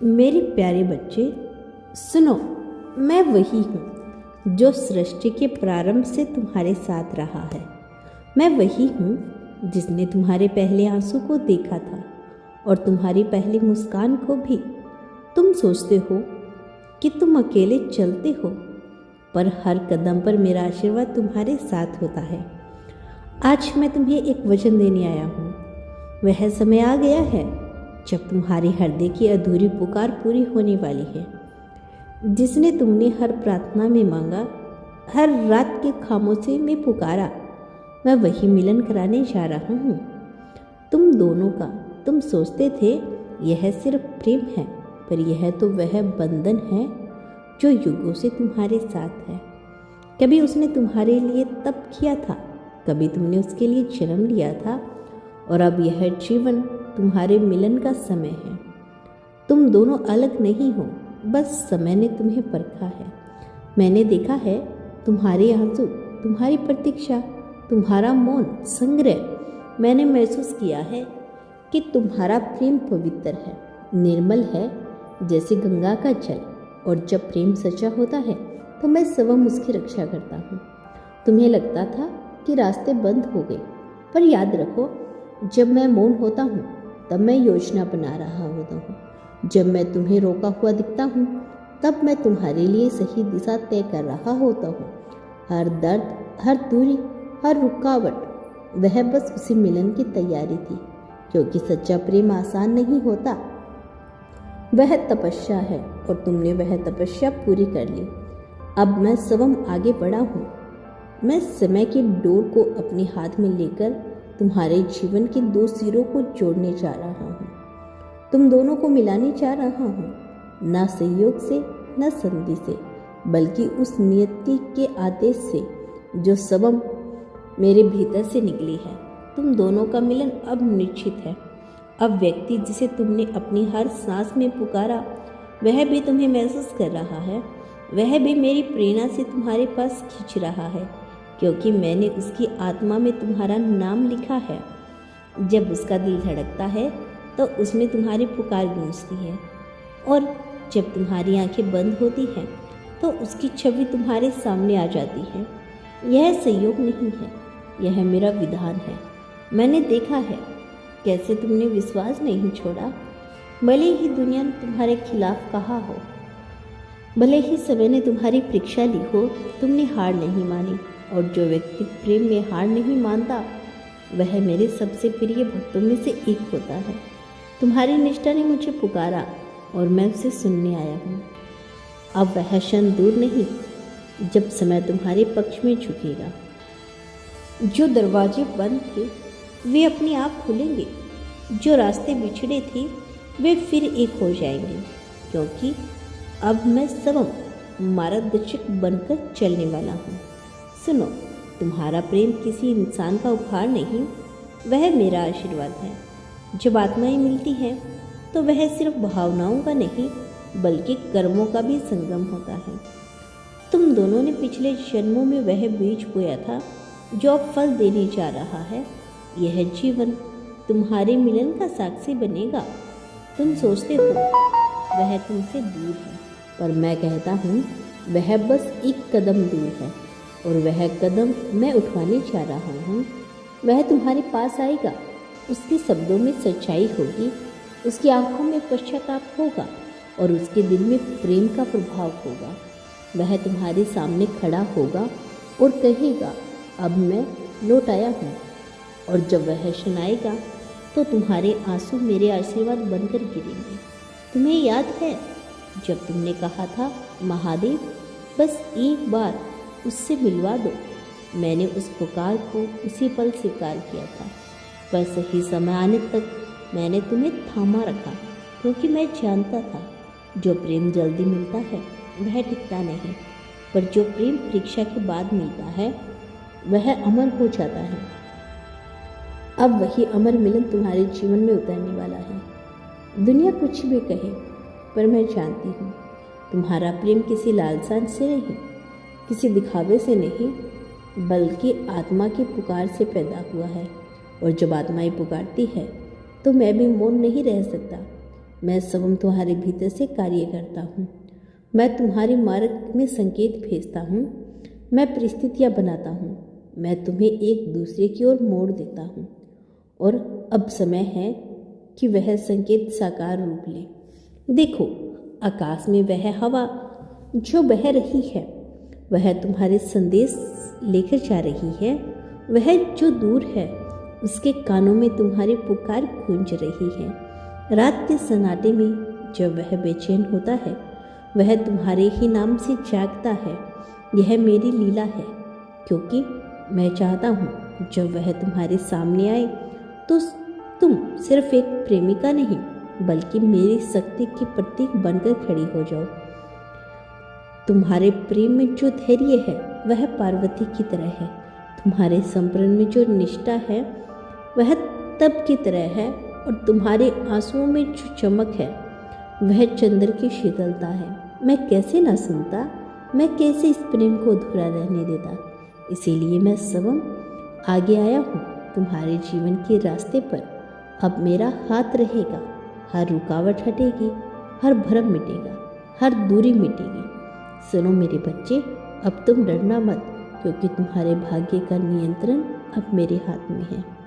मेरे प्यारे बच्चे, सुनो। मैं वही हूँ जो सृष्टि के प्रारंभ से तुम्हारे साथ रहा है। मैं वही हूँ जिसने तुम्हारे पहले आंसू को देखा था और तुम्हारी पहली मुस्कान को भी। तुम सोचते हो कि तुम अकेले चलते हो, पर हर कदम पर मेरा आशीर्वाद तुम्हारे साथ होता है। आज मैं तुम्हें एक वचन देने आया हूँ। वह समय आ गया है जब तुम्हारे हृदय की अधूरी पुकार पूरी होने वाली है। जिसने तुमने हर प्रार्थना में मांगा, हर रात के खामोशी में पुकारा, मैं वही मिलन कराने जा रहा हूँ तुम दोनों का। तुम सोचते थे यह सिर्फ प्रेम है, पर यह तो वह बंधन है जो युगों से तुम्हारे साथ है। कभी उसने तुम्हारे लिए तप किया था, कभी तुमने उसके लिए जन्म लिया था, और अब यह जीवन तुम्हारे मिलन का समय है। तुम दोनों अलग नहीं हो, बस समय ने तुम्हें परखा है। मैंने देखा है तुम्हारे आंसू, तुम्हारी प्रतीक्षा, तुम्हारा मौन संग्रह। मैंने महसूस किया है कि तुम्हारा प्रेम पवित्र है, निर्मल है जैसे गंगा का जल। और जब प्रेम सच्चा होता है तो मैं स्वयं उसकी रक्षा करता हूँ। तुम्हें लगता था कि रास्ते बंद हो गए, पर याद रखो, जब मैं मौन होता हूँ तब मैं योजना बना रहा होता हूँ। जब मैं तुम्हें रोका हुआ दिखता हूँ तब मैं तुम्हारे लिए सही दिशा तय कर रहा होता हूँ। हर दर्द, हर दूरी, हर रुकावट, वह बस उसी मिलन की तैयारी थी, क्योंकि सच्चा प्रेम आसान नहीं होता। वह तपस्या है और तुमने वह तपस्या पूरी कर ली। अब मैं स्वयं आगे बढ़ा हूँ। मैं समय की डोर को अपने हाथ में लेकर तुम्हारे जीवन के दो सिरों को जोड़ने जा रहा हूँ। तुम दोनों को मिलाने जा रहा हूँ, न संयोग से न संधि से, बल्कि उस नियति के आदेश से जो स्वयं मेरे भीतर से निकली है। तुम दोनों का मिलन अब निश्चित है। अब व्यक्ति जिसे तुमने अपनी हर सांस में पुकारा, वह भी तुम्हें महसूस कर रहा है। वह भी मेरी प्रेरणा से तुम्हारे पास खींच रहा है, क्योंकि मैंने उसकी आत्मा में तुम्हारा नाम लिखा है। जब उसका दिल धड़कता है तो उसमें तुम्हारी पुकार गूंजती है, और जब तुम्हारी आंखें बंद होती हैं तो उसकी छवि तुम्हारे सामने आ जाती है। यह संयोग नहीं है, यह मेरा विधान है। मैंने देखा है कैसे तुमने विश्वास नहीं छोड़ा, भले ही दुनिया ने तुम्हारे खिलाफ कहा हो, भले ही समय ने तुम्हारी परीक्षा ली हो, तुमने हार नहीं मानी। और जो व्यक्ति प्रेम में हार नहीं मानता, वह मेरे सबसे प्रिय भक्तों में से एक होता है। तुम्हारी निष्ठा ने मुझे पुकारा और मैं उसे सुनने आया हूँ। अब वह क्षण दूर नहीं जब समय तुम्हारे पक्ष में झुकेगा। जो दरवाजे बंद थे वे अपने आप खुलेंगे, जो रास्ते बिछड़े थे वे फिर एक हो जाएंगे, क्योंकि अब मैं स्वयं मार्गदर्शक बनकर चलने वाला हूँ। सुनो, तुम्हारा प्रेम किसी इंसान का उपहार नहीं, वह मेरा आशीर्वाद है। जब आत्माएं मिलती हैं तो वह सिर्फ भावनाओं का नहीं, बल्कि कर्मों का भी संगम होता है। तुम दोनों ने पिछले जन्मों में वह बीज बोया था जो अब फल देने जा रहा है। यह जीवन तुम्हारे मिलन का साक्षी बनेगा। तुम सोचते हो वह तुमसे दूर है, पर मैं कहता हूँ वह बस एक कदम दूर है, और वह कदम मैं उठवाने जा रहा हूँ। वह तुम्हारे पास आएगा, उसके शब्दों में सच्चाई होगी, उसकी आंखों में पश्चाताप होगा, और उसके दिल में प्रेम का प्रभाव होगा। वह तुम्हारे सामने खड़ा होगा और कहेगा, अब मैं लौट आया हूँ। और जब वह क्षण आएगा तो तुम्हारे आंसू मेरे आशीर्वाद बनकर गिरेंगे। तुम्हें याद है जब तुमने कहा था, महादेव बस एक बार उससे मिलवा दो। मैंने उस पुकार को उसी पल स्वीकार किया था, पर सही समय आने तक मैंने तुम्हें थामा रखा, क्योंकि मैं जानता था जो प्रेम जल्दी मिलता है वह टिकता नहीं, पर जो प्रेम परीक्षा के बाद मिलता है वह अमर हो जाता है। अब वही अमर मिलन तुम्हारे जीवन में उतरने वाला है। दुनिया कुछ भी कहे, पर मैं जानती हूँ तुम्हारा प्रेम किसी लालसा से नहीं, किसी दिखावे से नहीं, बल्कि आत्मा की पुकार से पैदा हुआ है। और जब आत्माएं पुकारती है तो मैं भी मौन नहीं रह सकता। मैं स्वयं तुम्हारे भीतर से कार्य करता हूँ। मैं तुम्हारे मार्ग में संकेत भेजता हूँ। मैं परिस्थितियाँ बनाता हूँ। मैं तुम्हें एक दूसरे की ओर मोड़ देता हूँ। और अब समय है कि वह संकेत साकार रूप ले। देखो, आकाश में वह हवा जो बह रही है, वह तुम्हारे संदेश लेकर जा रही है। वह जो दूर है, उसके कानों में तुम्हारी पुकार गूंज रही है। रात के सन्नाटे में जब वह बेचैन होता है, वह तुम्हारे ही नाम से जागता है। यह मेरी लीला है, क्योंकि मैं चाहता हूँ जब वह तुम्हारे सामने आए तो तुम सिर्फ एक प्रेमिका नहीं, बल्कि मेरी शक्ति की प्रतीक बनकर खड़ी हो जाओ। तुम्हारे प्रेम में जो धैर्य है, वह पार्वती की तरह है। तुम्हारे संप्रण में जो निष्ठा है, वह तप की तरह है। और तुम्हारे आंसुओं में जो चमक है, वह चंद्र की शीतलता है। मैं कैसे ना सुनता, मैं कैसे इस प्रेम को अधूरा रहने देता। इसीलिए मैं स्वयं आगे आया हूँ। तुम्हारे जीवन के रास्ते पर अब मेरा हाथ रहेगा। हर रुकावट हटेगी, हर भ्रम मिटेगा, हर दूरी मिटेगी। सुनो मेरे बच्चे, अब तुम डरना मत, क्योंकि तुम्हारे भाग्य का नियंत्रण अब मेरे हाथ में है।